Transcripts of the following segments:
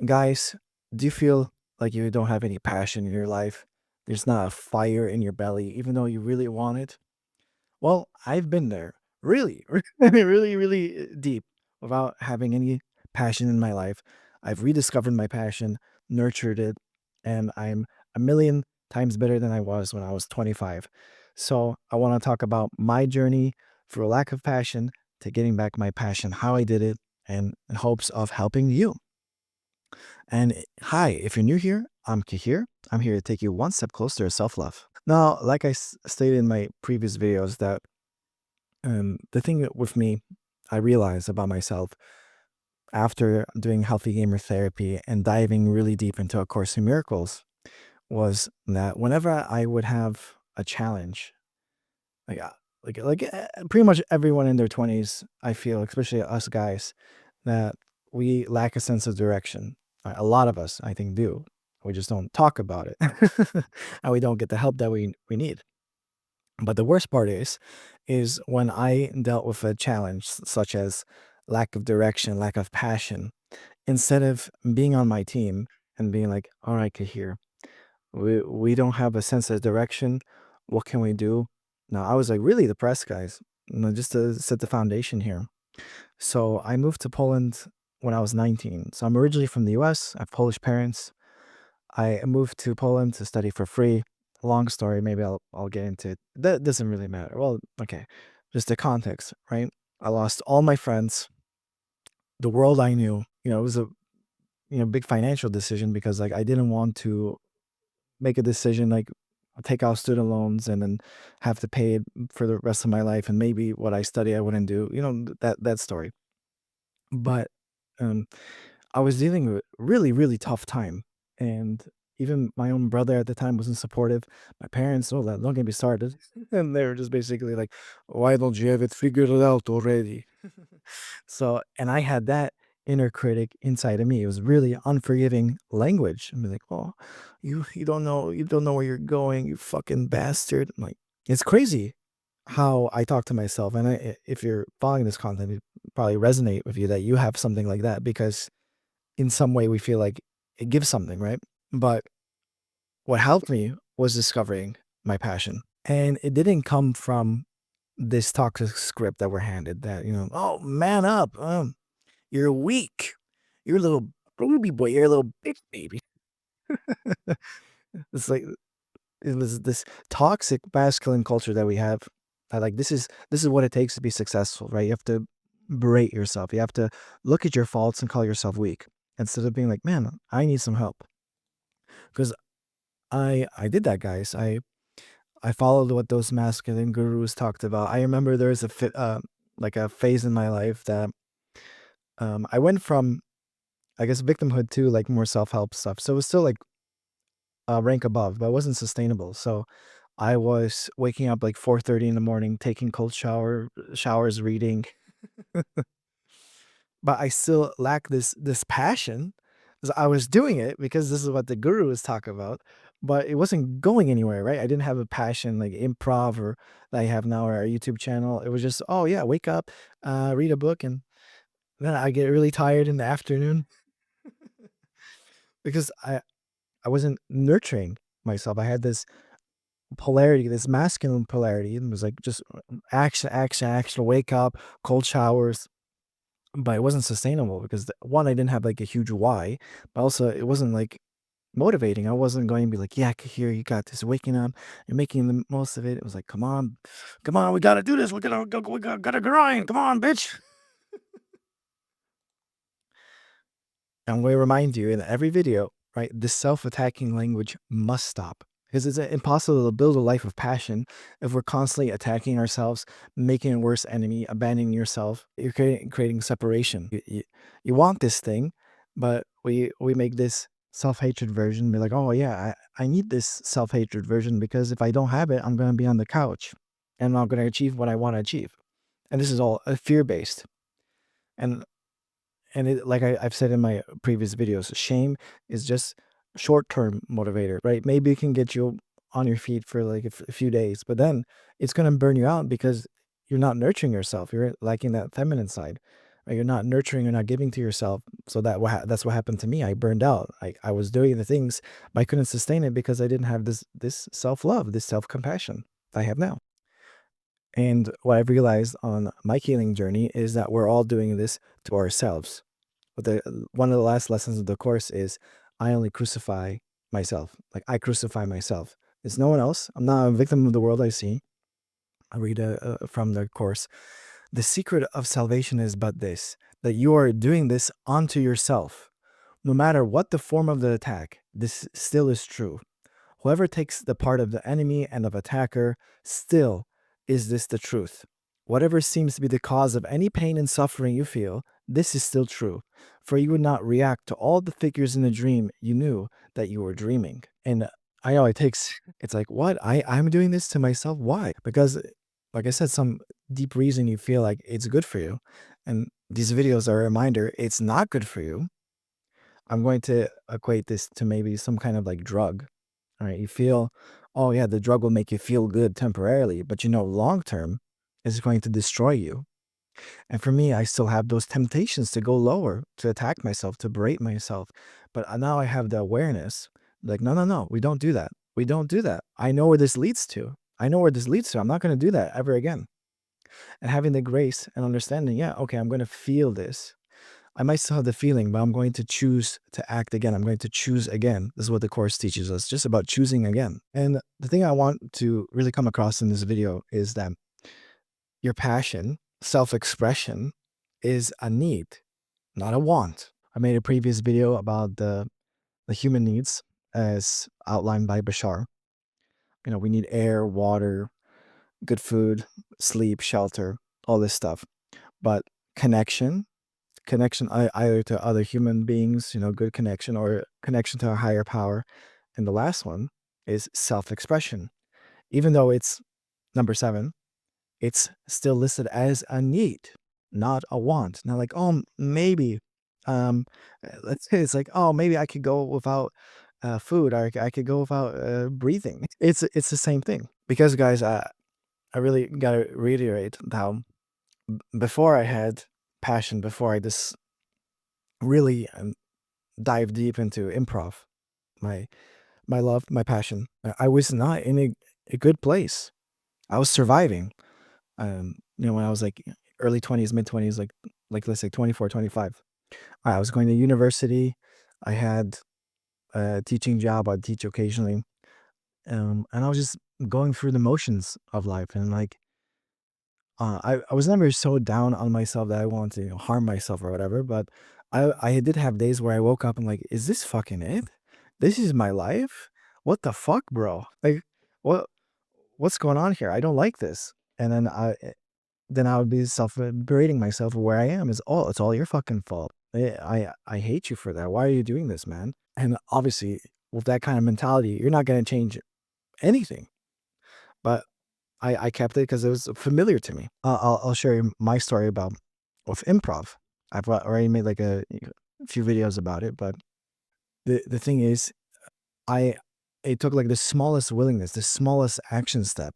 Guys, do you feel like you don't have any passion in your life? There's not a fire in your belly, even though you really want it? Well, I've been there really, really deep without having any passion in my life. I've rediscovered my passion, nurtured it, and I'm a million times better than I was when I was 25. So I want to talk about my journey through a lack of passion to getting back my passion, how I did it, and in hopes of helping you. And hi, if you're new here, I'm Cahir. I'm here to take you one step closer to self love. Now, like I stated in my previous videos, that the thing with me, I realized about myself after doing healthy gamer therapy and diving really deep into A Course in Miracles was that whenever I would have a challenge, like pretty much everyone in their 20s, I feel, especially us guys, that we lack a sense of direction. A lot of us, I think, do. We just don't talk about it, and we don't get the help that we need. But the worst part is when I dealt with a challenge such as lack of direction, lack of passion, instead of being on my team and being like, all right, Kahir, we don't have a sense of direction. What can we do? Now, I was like really depressed, guys. Just to set the foundation here. So I moved to Poland when I was 19. So I'm originally from the US. I have Polish parents. I moved to Poland to study for free. Long story, maybe I'll get into it. That doesn't really matter. Well, okay. Just the context, right? I lost all my friends, the world I knew. It was a big financial decision because like I didn't want to make a decision like take out student loans and then have to pay it for the rest of my life, and maybe what I study I wouldn't do. That story. But um I was dealing with really tough time, and even my own brother at the time wasn't supportive. My parents, oh, don't get me started, and they were just basically like, "Why don't you have it figured out already?" So, and I had that inner critic inside of me. It was really unforgiving language. I'm like, "Oh, you don't know where you're going, you fucking bastard." I'm like, it's crazy how I talk to myself, and if you're following this content, it probably resonate with you that you have something like that because in some way we feel like it gives something, right? But what helped me was discovering my passion. And it didn't come from this toxic script that we're handed that, oh, man up. You're weak. You're a little baby boy. You're a little bitch baby. It's like it was this toxic masculine culture that we have. That like this is what it takes to be successful, right? You have to berate yourself. You have to look at your faults and call yourself weak instead of being like, man, I need some help. Because I did that, guys. I followed what those masculine gurus talked about. I remember there was like a phase in my life that I went from, I guess, victimhood to like more self-help stuff. So it was still like a rank above, but it wasn't sustainable. So I was waking up like 4:30 in the morning, taking cold showers, reading, but I still lack this passion. 'Cause I was doing it because this is what the gurus talk about, but it wasn't going anywhere, right? I didn't have a passion like improv or that I have now or our YouTube channel. It was just, oh yeah, wake up, read a book, and then I get really tired in the afternoon because I wasn't nurturing myself. I had this polarity, this masculine polarity, and it was like just action, action, action, wake up, cold showers. But it wasn't sustainable because one, I didn't have like a huge why, but also it wasn't like motivating. I wasn't going to be like, yeah, here you got this. Waking up, you're making the most of it. It was like, come on, we got to do this. We gotta grind. Come on, bitch. And we remind you in every video, right? This self-attacking language must stop because it's impossible to build a life of passion if we're constantly attacking ourselves, making a worse enemy, abandoning yourself. You're creating separation. You want this thing, but we make this self-hatred version. Be like, oh yeah, I need this self-hatred version because if I don't have it, I'm going to be on the couch and I'm not going to achieve what I want to achieve. And this is all fear-based. And like I've said in my previous videos, shame is just short-term motivator, right? Maybe it can get you on your feet for like a few days, but then it's going to burn you out because you're not nurturing yourself. You're lacking that feminine side. right? You're not nurturing, you're not giving to yourself. So that's what happened to me. I burned out. I was doing the things, but I couldn't sustain it because I didn't have this self-love, this self-compassion I have now. And what I've realized on my healing journey is that we're all doing this to ourselves. But one of the last lessons of the course is I only crucify myself. Like I crucify myself. It's no one else. I'm not a victim of the world I see. I read from the course. The secret of salvation is but this, that you are doing this onto yourself. No matter what the form of the attack, this still is true. Whoever takes the part of the enemy and of attacker, still is this the truth. Whatever seems to be the cause of any pain and suffering you feel, this is still true. For you would not react to all the figures in the dream you knew that you were dreaming. And I know it's like, what? I'm doing this to myself? Why? Because, like I said, some deep reason you feel like it's good for you. And these videos are a reminder it's not good for you. I'm going to equate this to maybe some kind of like drug. All right. You feel, oh, yeah, the drug will make you feel good temporarily, but long term, it's going to destroy you. And for me, I still have those temptations to go lower, to attack myself, to berate myself. But now I have the awareness like, no, no, no, we don't do that. We don't do that. I know where this leads to. I know where this leads to. I'm not going to do that ever again. And having the grace and understanding, yeah, okay, I'm going to feel this. I might still have the feeling, but I'm going to choose to act again. I'm going to choose again. This is what the course teaches us, just about choosing again. And the thing I want to really come across in this video is that your passion, self-expression, is a need, not a want. I made a previous video about the human needs as outlined by Bashar. We need air, water, good food, sleep, shelter, all this stuff. But connection, either to other human beings, good connection, or connection to a higher power. And the last one is self-expression. Even though it's number 7, it's still listed as a need, not a want. Not like, oh, maybe, let's say it's like, oh, maybe I could go without food, or I could go without breathing. It's the same thing. Because guys, I really gotta reiterate how before I had passion, before I just really dive deep into improv, my my love, my passion, I was not in a good place. I was surviving. When I was like early 20s, mid 20s, like let's say 24, 25. I was going to university. I had a teaching job. I'd teach occasionally. And I was just going through the motions of life. And like I was never so down on myself that I wanted to harm myself or whatever, but I did have days where I woke up and like, is this fucking it? This is my life? What the fuck, bro? Like, what what's going on here? I don't like this. And then I would be self berating myself where I am is all it's all your fucking fault. I hate you for that. Why are you doing this, man? And obviously, with that kind of mentality, you're not going to change anything. But I kept it because it was familiar to me. I'll share you my story about with improv. I've already made like a few videos about it, but the thing is, I it took like the smallest willingness, the smallest action step,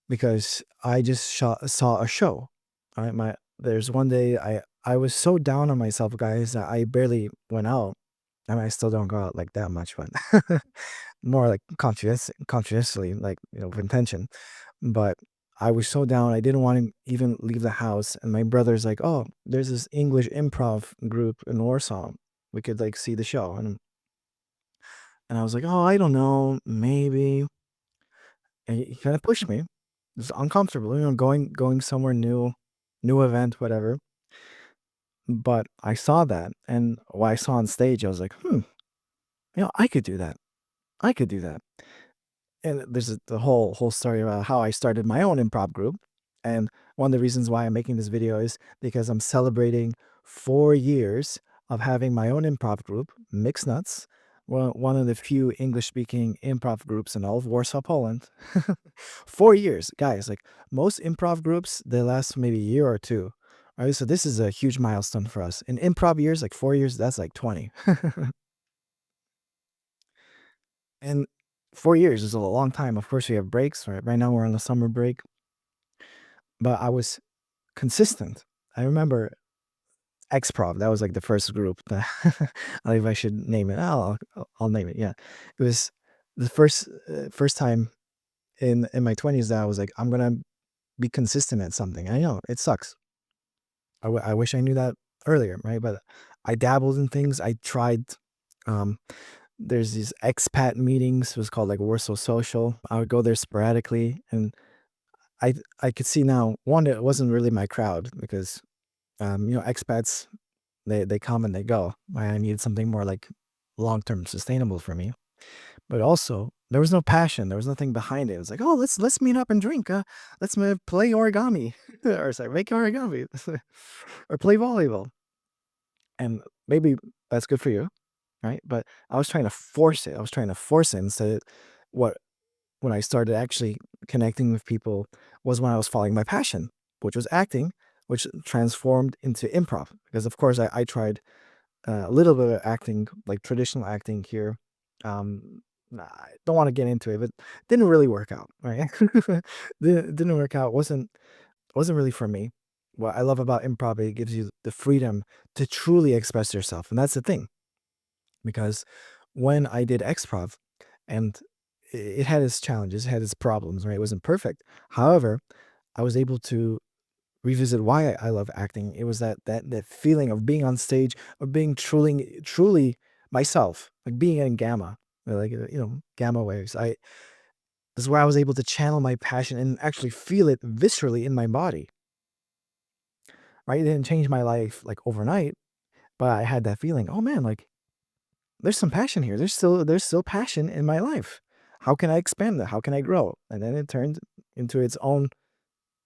because I just saw a show. All right, there's one day I was so down on myself, guys, that I barely went out. I mean, I still don't go out like that much, but more like consciously, like with intention. But I was so down, I didn't want to even leave the house. And my brother's like, "Oh, there's this English improv group in Warsaw. We could like see the show." And I was like, "Oh, I don't know, maybe." And he kind of pushed me. It's uncomfortable, going somewhere new, new event, whatever. But I saw that, and what I saw on stage, I was like, I could do that. I could do that. And there's the whole story about how I started my own improv group. And one of the reasons why I'm making this video is because I'm celebrating 4 years of having my own improv group, Mixed Nuts, one of the few English-speaking improv groups in all of Warsaw, Poland. 4 years, guys. Like most improv groups, they last maybe a year or two. All right, so this is a huge milestone for us. In improv years, like 4 years, that's like 20. And 4 years is a long time. Of course, we have breaks. Right now, we're on the summer break, but I was consistent. I remember Xprov. That was like the first group. That I don't know if I should name it. I'll name it. Yeah, it was the first time in my 20s that I was like, I'm gonna be consistent at something. I know it sucks. I wish I knew that earlier, right? But I dabbled in things. I tried. Um, there's these expat meetings. It was called like Warsaw Social. I would go there sporadically, and I could see now one, it wasn't really my crowd because expats, they come and they go. I needed something more like long term sustainable for me. But also there was no passion. There was nothing behind it. It was like, oh, let's meet up and drink. Let's play origami, or sorry, make origami, or play volleyball. And maybe that's good for you, right? But I was trying to force it. I was trying to force it instead. What when I started actually connecting with people was when I was following my passion, which was acting, which transformed into improv. Because of course I tried a little bit of acting, like traditional acting here. I don't want to get into it, but didn't really work out. Right? Didn't work out. Wasn't really for me. What I love about improv, it gives you the freedom to truly express yourself, and that's the thing. Because when I did Xprov, and it had its challenges, it had its problems, right? It wasn't perfect. However, I was able to revisit why I love acting. It was that feeling of being on stage, of being truly myself, like being in gamma, like gamma waves. I This is where I was able to channel my passion and actually feel it viscerally in my body. Right? It didn't change my life like overnight, but I had that feeling. Oh man, like there's some passion here. There's still passion in my life. How can I expand that? How can I grow? And then it turned into its own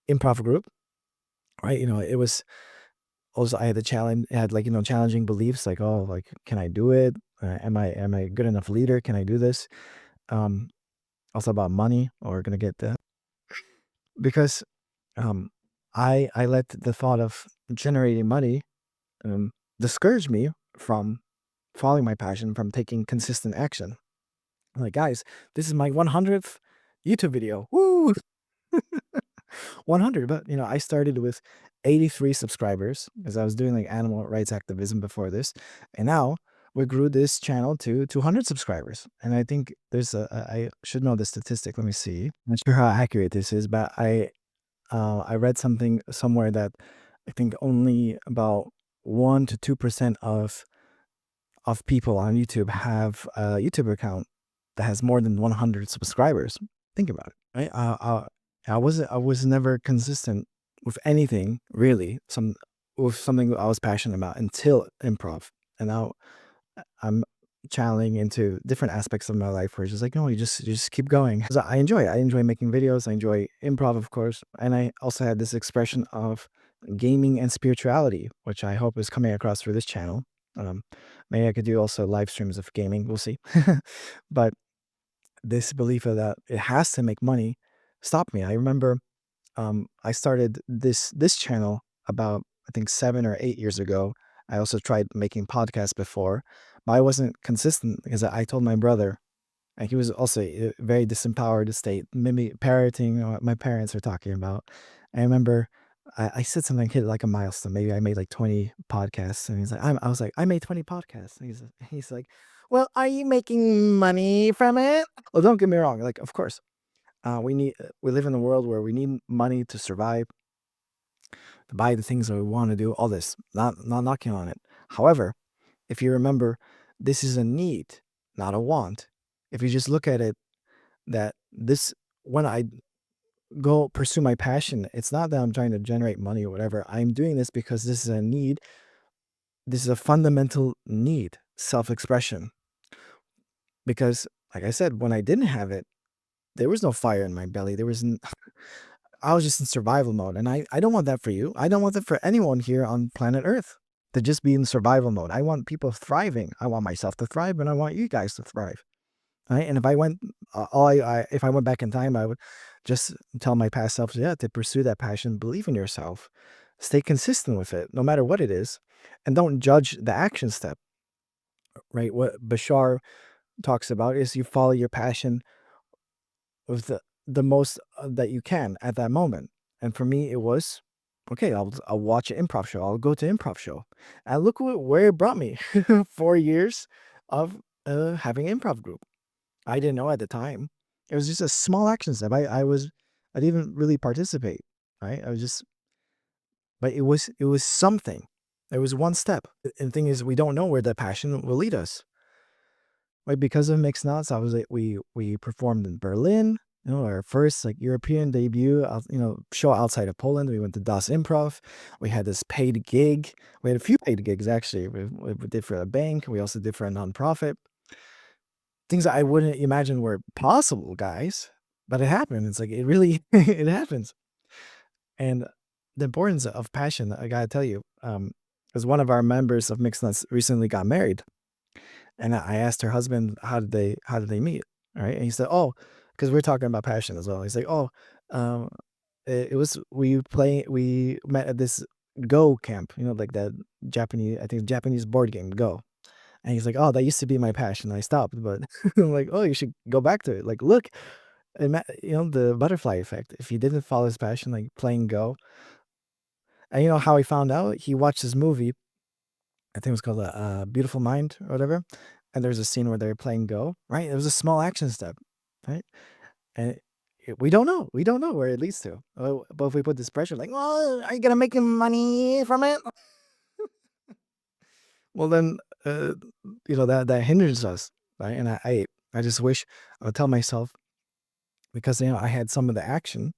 improv group, right? It was also, I had the challenge. It had like challenging beliefs, like, oh, like, can I do it? Am I a good enough leader? Can I do this? Um, Also about money, or gonna get that because um, I let the thought of generating money um discourage me from following my passion, from taking consistent action. I'm like, guys, this is my 100th YouTube video. Woo! 100. But I started with 83 subscribers because I was doing like animal rights activism before this, and now we grew this channel to 200 subscribers. And I think I should know the statistic. Let me see. I'm not sure how accurate this is, but I read something somewhere that I think only about 1 to 2% of people on YouTube have a YouTube account that has more than 100 subscribers. Think about it, right? I was never consistent with anything really. With something I was passionate about until improv, and now I'm channeling into different aspects of my life where it's just like, no, you just keep going. 'Cause I enjoy it. I enjoy making videos. I enjoy improv, of course, and I also had this expression of gaming and spirituality, which I hope is coming across through this channel. Um, Maybe I could do also live streams of gaming. We'll see. But this belief of that it has to make money stopped me. I remember I started this channel about, I think, 7 or 8 years ago. I also tried making podcasts before, but I wasn't consistent because I told my brother, and he was also very disempowered state, maybe parroting what my parents are talking about. I remember I said something, hit like a milestone. Maybe I made like 20 podcasts, and I was like, I made 20 podcasts. And he's like, well, are you making money from it? Well, don't get me wrong. Like, of course, we live in a world where we need money to survive, to buy the things that we want to do, all this. Not knocking on it. However, if you remember, this is a need, not a want. If you just look at it, that this when I go pursue my passion, it's not that I'm trying to generate money or whatever. I'm doing this because this is a need. This is a fundamental need, self-expression. Because, like I said, when I didn't have it, there was no fire in my belly. I was just in survival mode. And I don't want that for you. I don't want that for anyone here on planet Earth, to just be in survival mode. I want people thriving. I want myself to thrive, and I want you guys to thrive. Right? And if I went, if I went back in time, I would just tell my past self, yeah, to pursue that passion, believe in yourself, stay consistent with it, no matter what it is, and don't judge the action step. Right? What Bashar talks about is you follow your passion with the most that you can at that moment. And for me, it was okay, I'll watch an improv show. I'll go to improv show. And look where it brought me. 4 years of having improv group. I didn't know at the time. It was just a small action step. I didn't even really participate. Right. I was just, but it was something. It was one step. And the thing is, we don't know where the passion will lead us. Like because of Mixed Nuts, I was like, we performed in Berlin. Our first like European debut, show outside of Poland. We went to Das Improv. We had this paid gig. We had a few paid gigs actually. We did for a bank. We also did for a nonprofit. Things that I wouldn't imagine were possible, guys. But it happened. It's like it really it happens. And the importance of passion, I gotta tell you, because one of our members of Mixed Nuts recently got married. And I asked her husband, how did they meet? Right. And he said, oh, because we're talking about passion as well. He's like, oh, um, it was we met at this Go camp, like that Japanese, I think Japanese board game Go. And he's like, oh, that used to be my passion. I stopped, but I'm like, oh, you should go back to it. Like, look, the butterfly effect. If he didn't follow his passion, like playing Go, and you know how he found out? He watched this movie. I think it was called Beautiful Mind or whatever. And there's a scene where they're playing Go, right? It was a small action step, right? And we don't know. We don't know where it leads to. But if we put this pressure, like, well, are you gonna make money from it? Well, then, that hinders us, right? And I just wish I would tell myself because I had some of the action.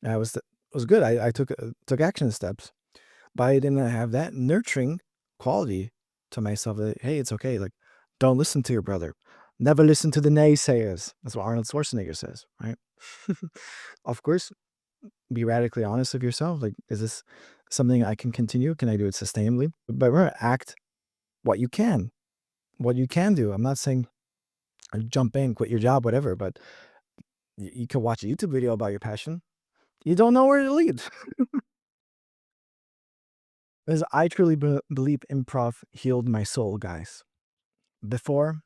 And it was good. I took action steps, but I didn't have that nurturing quality to myself that, hey, it's okay. Like, don't listen to your brother. Never listen to the naysayers. That's what Arnold Schwarzenegger says, right? Of course, be radically honest with yourself. Like, is this something I can continue? Can I do it sustainably? But remember, act what you can do. I'm not saying jump in, quit your job, whatever, but you can watch a YouTube video about your passion. You don't know where it leads. Because I truly believe improv healed my soul, guys. Before,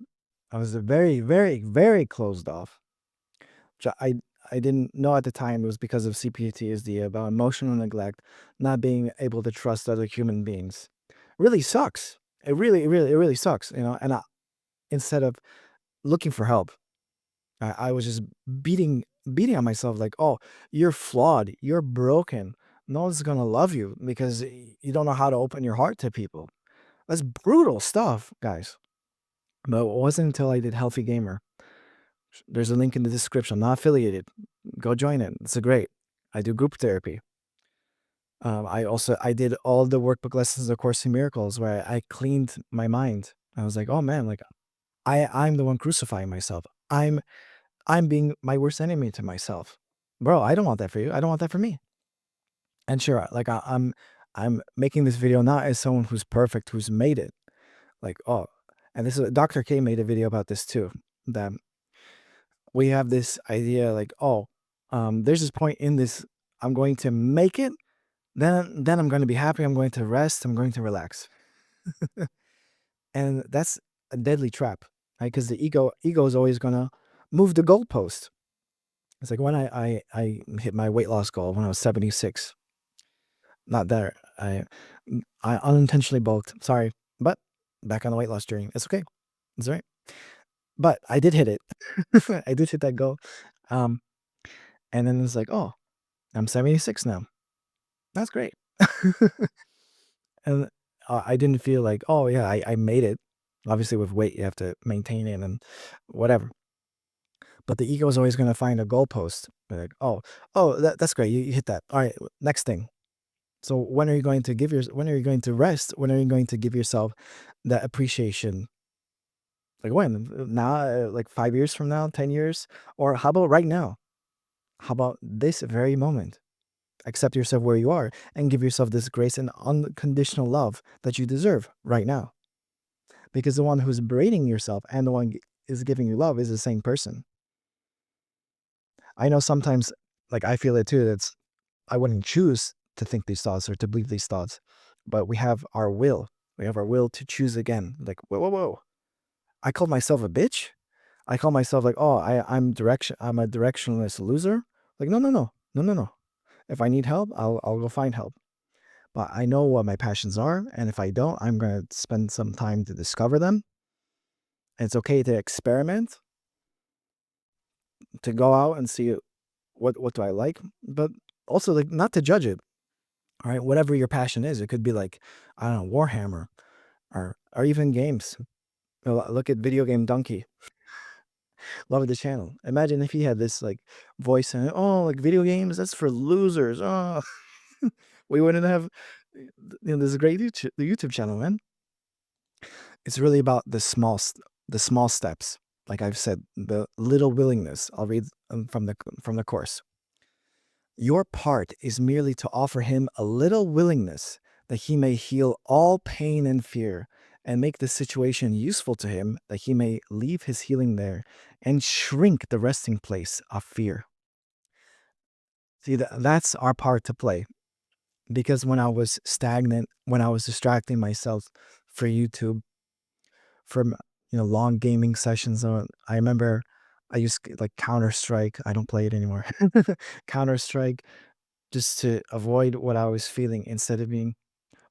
I was very, very, very closed off. I didn't know at the time it was because of CPTSD, about emotional neglect, not being able to trust other human beings. Really sucks. It really sucks, And instead of looking for help, I was just beating on myself like, oh, you're flawed, you're broken. No one's gonna love you because you don't know how to open your heart to people. That's brutal stuff, guys. But it wasn't until I did Healthy Gamer. There's a link in the description. I'm not affiliated. Go join it. It's a great. I do group therapy. I did all the workbook lessons of Course in Miracles where I cleaned my mind. I was like, oh man, like I'm the one crucifying myself. I'm being my worst enemy to myself. Bro, I don't want that for you. I don't want that for me. And sure, like I'm making this video not as someone who's perfect, who's made it. Like, oh, and this is Dr. K made a video about this too. That we have this idea like, oh, there's this point in this, I'm going to make it, then I'm going to be happy, I'm going to rest, I'm going to relax. And that's a deadly trap, right? Because the ego is always gonna move the goalpost. It's like when I hit my weight loss goal when I was 76. Not there. I unintentionally bulked. Sorry, but back on the weight loss journey. It's okay. It's all right. But I did hit it. I did hit that goal. Um, and then it's like, oh, I'm 76 now. That's great. And I didn't feel like, oh yeah, I made it. Obviously, with weight, you have to maintain it and whatever. But the ego is always going to find a goalpost. Like, oh, that's great. You hit that. All right, next thing. So when are you going to when are you going to rest? When are you going to give yourself that appreciation? Like when? Now, like 5 years from now, 10 years? Or how about right now? How about this very moment? Accept yourself where you are and give yourself this grace and unconditional love that you deserve right now. Because the one who's berating yourself and the one is giving you love is the same person. I know sometimes, like I feel it too, that's I wouldn't choose to think these thoughts or to believe these thoughts, but we have our will. We have our will to choose again. Like, whoa, whoa, whoa. I called myself a bitch. I call myself like, oh, I'm a directionless loser. Like, no, no, no, no, no, no. If I need help, I'll go find help. but I know what my passions are. And if I don't, I'm going to spend some time to discover them. It's okay to experiment, to go out and see what do I like, but also like not to judge it. All right, whatever your passion is, it could be like, I don't know, Warhammer, or even games. Look at Video Game Donkey. Love the channel. Imagine if he had this like voice and, oh, like video games, that's for losers. Oh, we wouldn't have, this great YouTube channel, man. It's really about the small steps. Like I've said, the little willingness. I'll read from the course. Your part is merely to offer him a little willingness that he may heal all pain and fear and make the situation useful to him that he may leave his healing there and shrink the resting place of fear. See, that's our part to play. Because when I was stagnant, when I was distracting myself for YouTube, from long gaming sessions, I remember I used like Counter-Strike. I don't play it anymore. Counter-Strike, just to avoid what I was feeling, instead of being,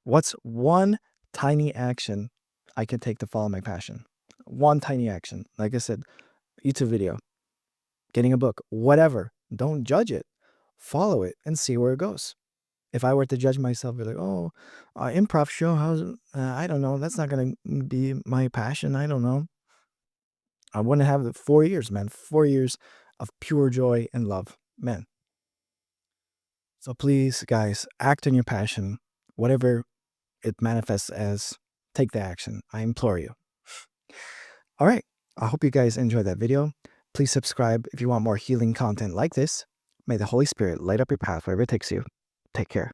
what's one tiny action I can take to follow my passion? One tiny action. Like I said, YouTube video, getting a book, whatever. Don't judge it. Follow it and see where it goes. If I were to judge myself, be like, oh, improv show, I don't know. That's not going to be my passion. I don't know. I wouldn't have the 4 years, man. 4 years of pure joy and love, man. So please, guys, act on your passion, whatever it manifests as. Take the action. I implore you. All right. I hope you guys enjoyed that video. Please subscribe if you want more healing content like this. May the Holy Spirit light up your path wherever it takes you. Take care.